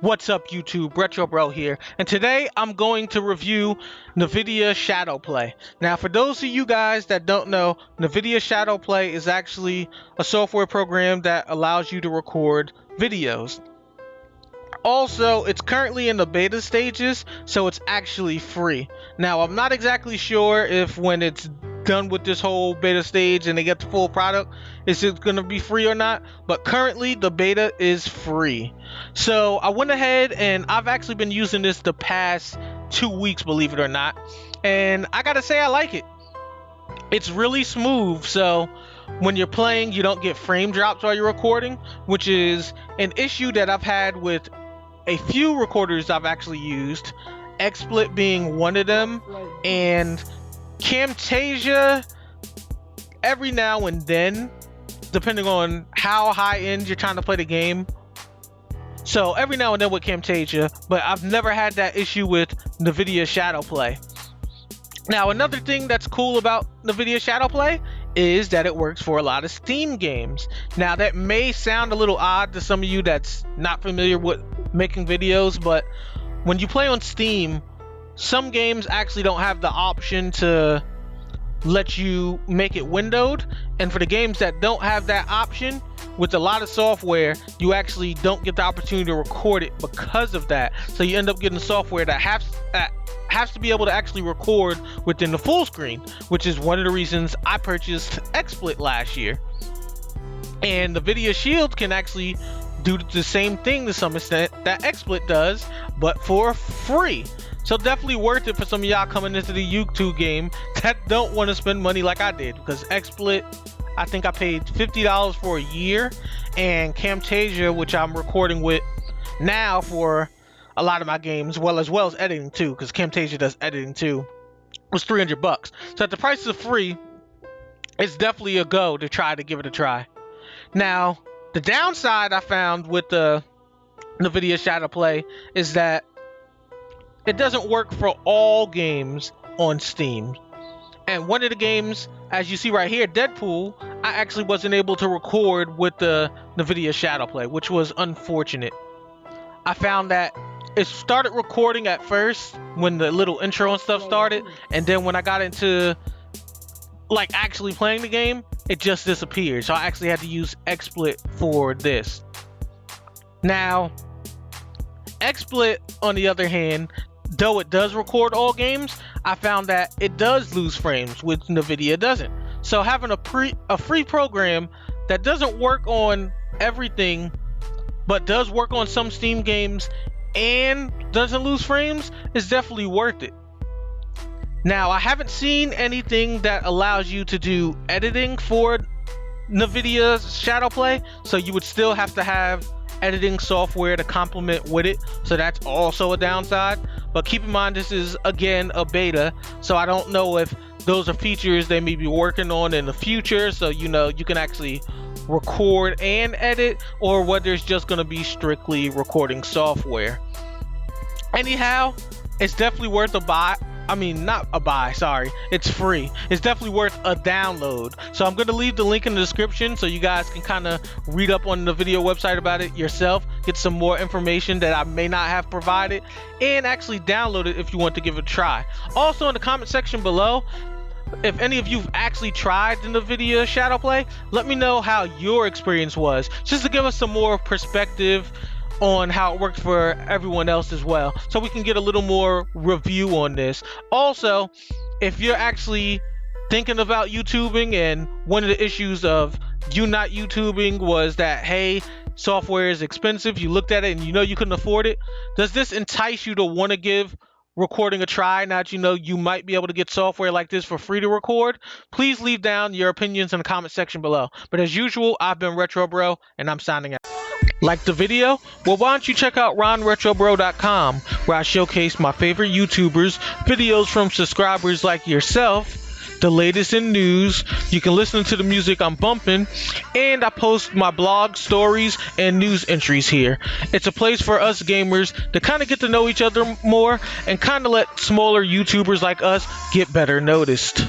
What's up YouTube, RonnRetrobro here, and today I'm going to review Nvidia Shadow Play. Now for those of you guys that don't know, Nvidia Shadow Play is actually a software program that allows you to record videos. Also, it's currently in the beta stages, so it's actually free. Now I'm not exactly sure if when it's done with this whole beta stage and they get the full product, is it going to be free or not, but currently the beta is free. So I went ahead and I've actually been using this the past 2 weeks, believe it or not, and I gotta say I like it. It's really smooth, so when you're playing you don't get frame drops while you're recording, which is an issue that I've had with a few recorders I've actually used, XSplit being one of them, and Camtasia every now and then, depending on how high end you're trying to play the game. So every now and then with Camtasia, but I've never had that issue with Nvidia Shadow Play. Now another thing that's cool about Nvidia Shadow Play is that it works for a lot of Steam games. Now that may sound a little odd to some of you that's not familiar with making videos, but when you play on Steam, some games actually don't have the option to let you make it windowed, and for the games that don't have that option, with a lot of software you actually don't get the opportunity to record it because of that. So you end up getting software that has to be able to actually record within the full screen, which is one of the reasons I purchased XSplit last year. And the Nvidia Shield can actually do the same thing to some extent that XSplit does, but for free. So definitely worth it for some of y'all coming into the YouTube game that don't want to spend money like I did, because XSplit, I think I paid $50 for a year, and Camtasia, which I'm recording with now for a lot of my games, as well as editing too, because Camtasia does editing too, was $300. So at the price of free, it's definitely a go to try to give it a try. Now the downside I found with the Nvidia Shadow Play is that it doesn't work for all games on Steam. And one of the games, as you see right here, Deadpool, I actually wasn't able to record with the Nvidia Shadow Play, which was unfortunate. I found that it started recording at first when the little intro and stuff started, and then when I got into like actually playing the game, it just disappeared. So I actually had to use XSplit for this. Now XSplit, on the other hand, though it does record all games, I found that it does lose frames, which Nvidia doesn't. So having a free program that doesn't work on everything but does work on some Steam games and doesn't lose frames is definitely worth it. Now I haven't seen anything that allows you to do editing for Nvidia Shadow Play, so you would still have to have editing software to complement with it, so that's also a downside. But keep in mind, this is again a beta, so I don't know if those are features they may be working on in the future, so you know you can actually record and edit, or whether it's just going to be strictly recording software. Anyhow, it's definitely worth a buy. I mean, not a buy, sorry, it's free. It's definitely worth a download. So I'm going to leave the link in the description so you guys can kind of read up on the video website about it yourself, get some more information that I may not have provided, and actually download it if you want to give it a try. Also in the comment section below, if any of you've actually tried the Nvidia Shadow Play, let me know how your experience was, just to give us some more perspective on how it worked for everyone else as well, so we can get a little more review on this. Also, if you're actually thinking about YouTubing and one of the issues of you not YouTubing was that, hey, software is expensive, you looked at it and you know you couldn't afford it, does this entice you to want to give recording a try now that you know you might be able to get software like this for free to record? Please leave down your opinions in the comment section below. But as usual, I've been RonnRetrobro and I'm signing out. Like the video? Well, why don't you check out RonnRetrobro.com, where I showcase my favorite YouTubers, videos from subscribers like yourself, the latest in news. You can listen to the music I'm bumping, and I post my blog, stories, and news entries here. It's a place for us gamers to kind of get to know each other more and kind of let smaller YouTubers like us get better noticed.